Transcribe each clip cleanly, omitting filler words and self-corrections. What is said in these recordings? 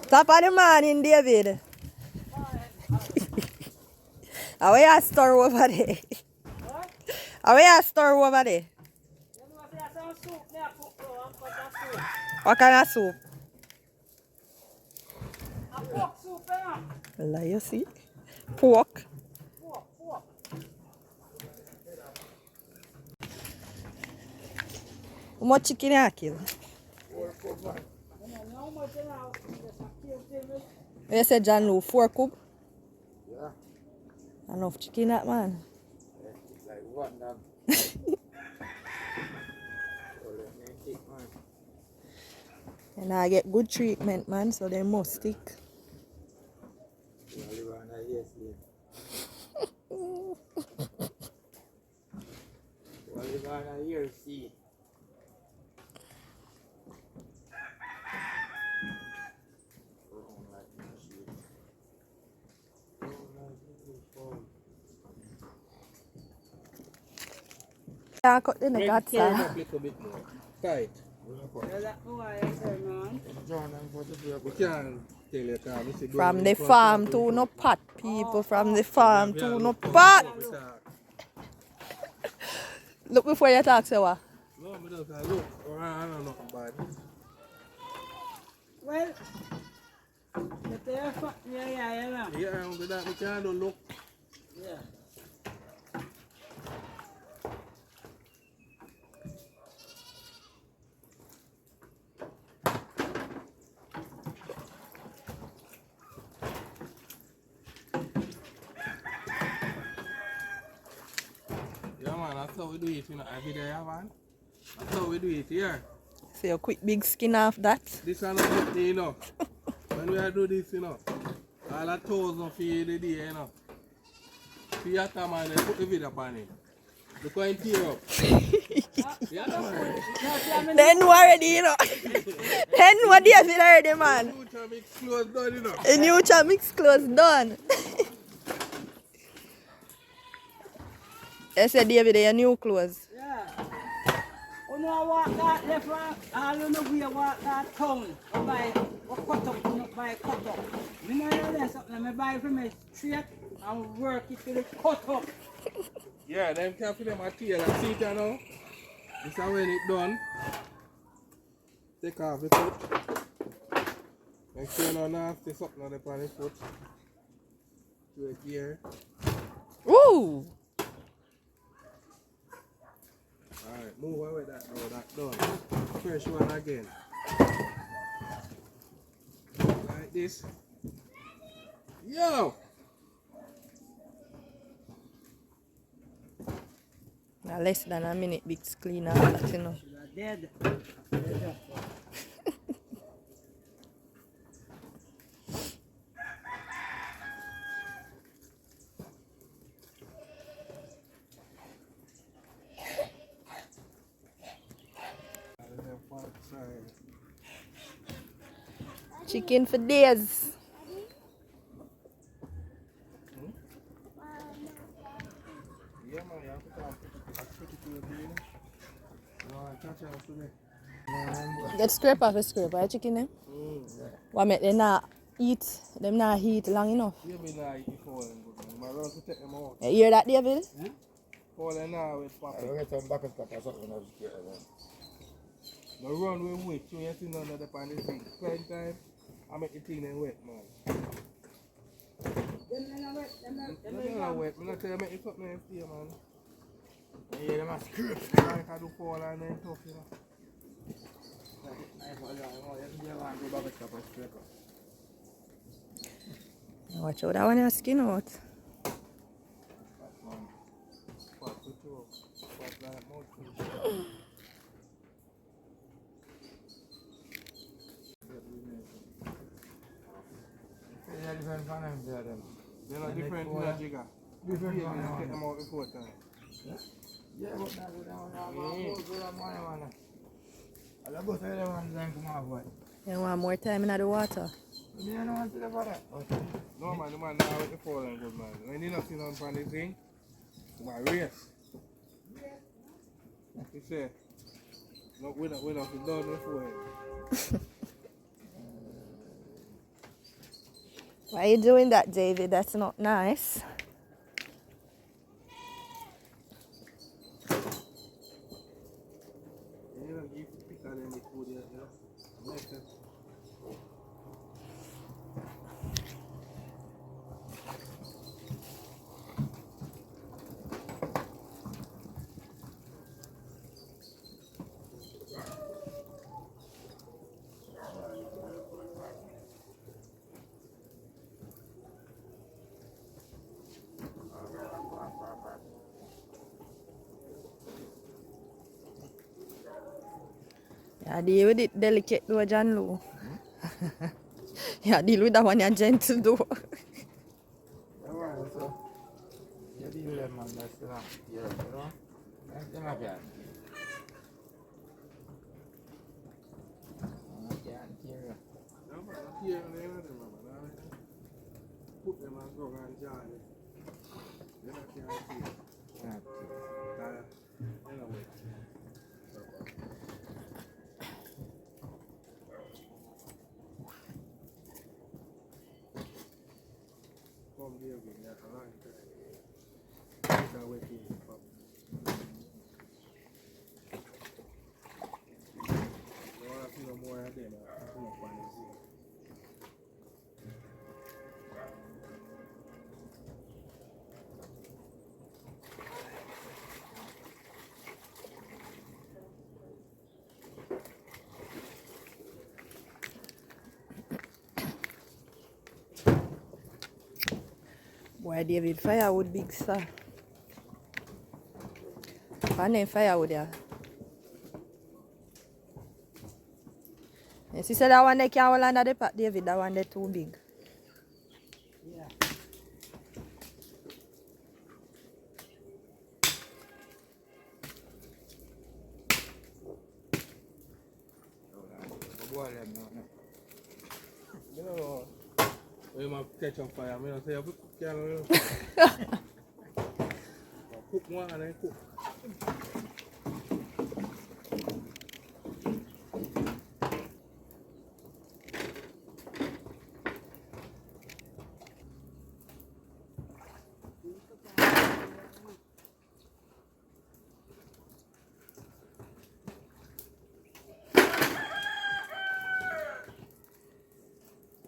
Top of the morning, David. How are you store over there? How are you store over there? What kind of soup? A pork soup, yeah. Well, you see? Pork. Pork. How much chicken you kill? You said John Lou, 4 cub? Yeah. Enough chicken that man. It's like one damn. And I get good treatment, man, so they must stick. I cut the neck out, sir. A little bit more. Tight. From the farm to no pot, people. From the farm to no pot. Look before you talk, sir. No, I don't look. I don't know bad. Well, yeah. Yeah, I'm good at me can't look. Yeah. Yeah, man, that's how we do it, you know, every day, man. That's how we do it here. So you quick big skin off that. This is not good, you know. When we do this, you know, all a thousand for the day, you know. For your time, man, they put the video upon it. Look how it tear up. Yeah, man. Then already, you know. Then what do you feel already, man? Future mix close done, you know. A new mix close done. I said, David, your new clothes. Yeah. You know what that left right? I don't know where what that town. I buy what cut up, not buy cut up. You know there's something I buy from a straight and work it till it cut up. Yeah, them can feel them material and see it now. This is when it done. Take off the foot. Make sure no nasty something on the foot. To a gear. Ooh! Alright, move away that now, that done. Fresh one again. Like this. Yo! Now less than a minute, big clean up that, you know. Dead. Chicken for days. Yeah, man, you have to put it to your beer. No, I touch it up today. Get scrape off a scrape, right, chicken them? Yeah. What make them not eat? Them not heat long enough. You be like you falling good, man. My run to take them out. You hear that, David? Falling now with Papa. I get some back and stuff or something else. The run with weight, so you see none of the pan is big. Spend time, I make the thing then wet, man. Them not wet. I'm not tell you make it something else here, man. Yeah, them are scrap. I can do fall and then tough, you know. Watch out, that one your skin out. Spot to two. Spot like mouthful. Yeah, different from them, yeah, them. They're not different to that jigger. Different Yeah, from just them. take them out before time. Yeah, but now go down, go down, man. I'll go to the one then come off, boy. You want more time in the water? You don't want to do that? No, man, the man now with the fall and good, man. When you not see nothing from the thing, my race. You say, no, we not done before. Why are you doing that, David? That's not nice. You know, you pick on any food, you know. Make it. Yeah, deal with it delicate though, John Lou. Yeah, deal with that one, you're gentle though. Alright, so you deal with them, man. That's enough. Yeah, you know. That's enough, yeah. I can't hear you. No, but here and there, man. Put them on go and jar it. Then I can't see it. Yeah. Anyway. Come here with that a long time. Take away to the pub. You want to see no more of them? I'm going to find it. Boy, David, firewood big sir. Pan firewood, yeah. Yes, you said that one they can't hold under the pot, David. That one they too big. Yeah. Boil them now. You know, when you catch on fire, I say, put can cook one and then cook.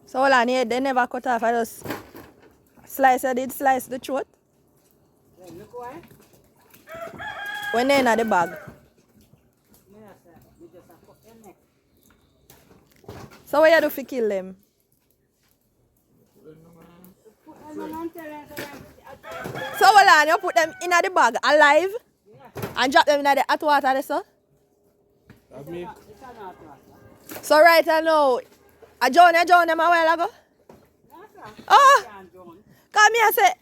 So hold on here, they never cut off. I just slice. I did slice the throat. Yeah, look why. When they in the bag. We just have cut your neck. So what you do to kill them? Put them on television. So hold on, you put them in the bag alive Yeah. and drop them in the hot water there, so? That's me. It's an hot water. So right now, I drown them a while ago. No, sir. Oh! You can't drown. Come here, say,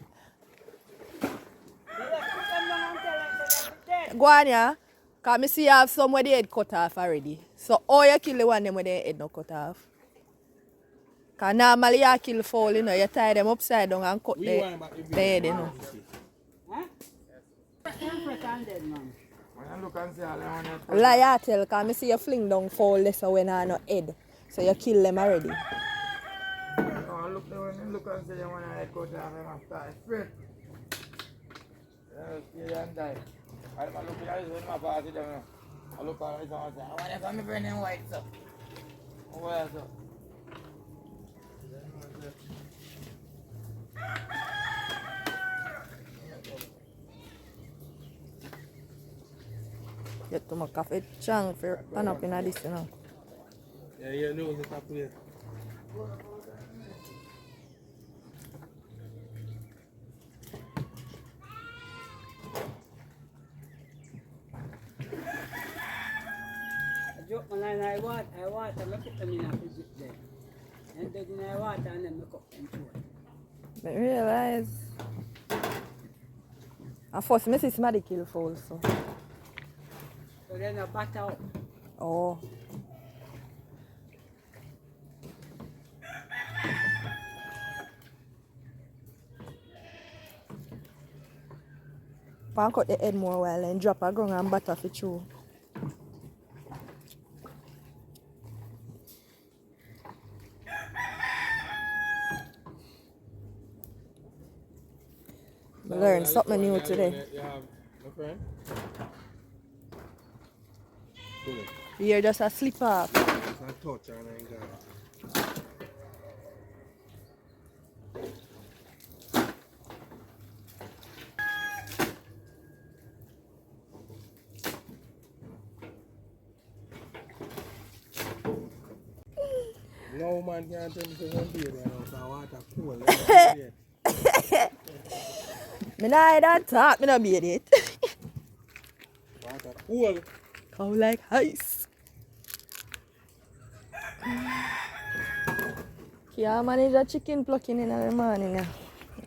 Put them on television. Dead. go on here. Because I see you have some where the head cut off already. So all you kill the one them where the head not cut off. Because normally you kill fowl, you know, you tie them upside down and cut the head, you know. Huh? Fresh and dead, man. When I look and see all them on Lie I tell, because I see you fling down fowl there so when I no head. So you kill them already. oh, look there when you look and see them on the cut off them after it's straight. Yeah, see and die. I'm looking at this in my party them. I look at this and I say, I want to come and burn them white so. Where so? Get to my cafe chang for pan up in this, you know. Yeah, you know the top here. I drop my line, I water, I put them in a fridge there. And then I water and then I cook them too. But realize, at first I see somebody kill fowl, so. So then I batter up. Oh. Pan cut the head more while and drop a ground and butter for chew. Learn something new today. You have my friend? Good. You're just a slip off. Just a touch and I got it. No man can't tell me to go beer there now, so water cold. Me nah hear that talk, me nah beat it. Water cold. Come like ice. Can't manage a chicken plucking in the morning now.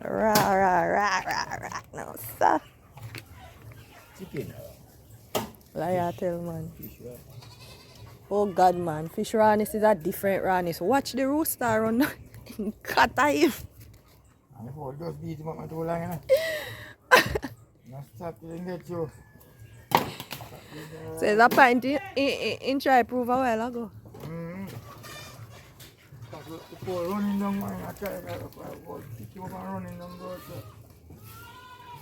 Rah, rah, rah, rah, rah. No, sir. Chicken. Like I tell man. Fish, right? Oh God, man. Fish rawness is a different rawness. Watch the rooster run. Cut him. And before just beat him up too long, you know? Now stop till he get you. So it's a point in try prove a while ago. Before running down, man, I try to pick him up and running down the road.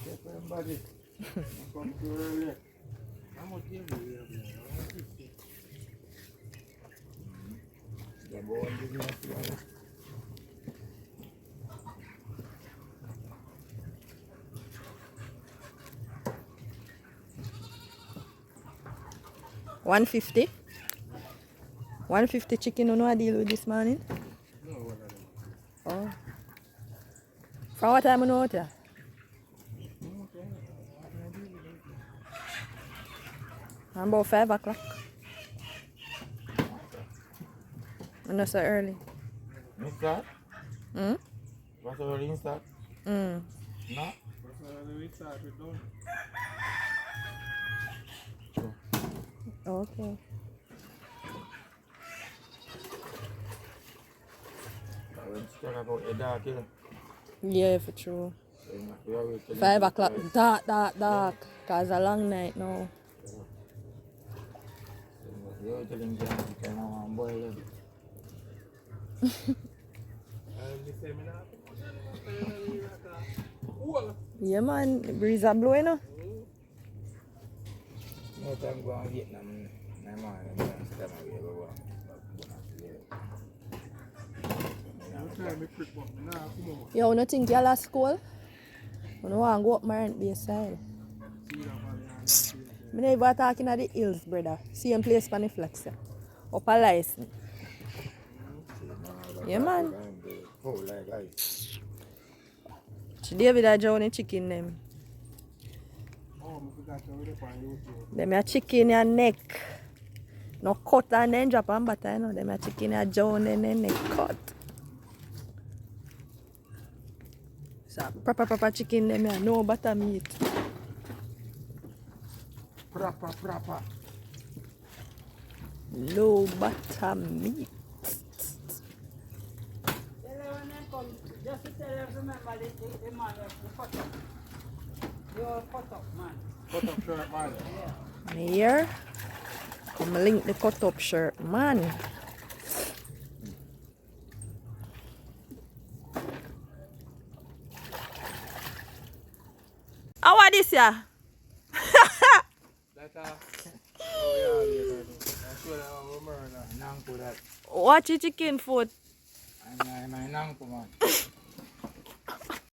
Take for him body. Come too early. How much you have here? 150. The boy is in the 150. 150 chicken, you know I deal with this morning? No, what are they? Oh. From what time you know out here? About 5 o'clock. Not so early. You start? Hmm? What's the early start? Hmm. No? That's why we start with done. Okay. When you talk about a dark, you know? Yeah, for true. So you have to wait till 5 it's o'clock, dark. dark. Cause it's a long night now. You have to wait till it's dark, you can have one boil it. Yeah, man. The breeze are blowing now. No time go on Vietnam, my man, I'm going to stay my way, go Yo, you think you're at school? You don't want to go up my rent base side. I never talking at the hills, brother. Same place for the flex. Up a license. Yeah, man. Oh, like ice. David a Johnny chicken them. Oh, I forgot to read up on YouTube. Them a chicken your neck. No cut and then drop on butter, you know. Them a chicken a Johnny and then neck cut. So proper chicken them here, no butter meat. Proper. Low butter meat. Just to tell you, remember the man who cut up. You're cut up, man. Cut up shirt, man. Here. Come link the cut up shirt, man. How are this ya? That oh yeah, I'm sure that was murder. Nanko that. Watch your chicken foot. I'm nanko, man.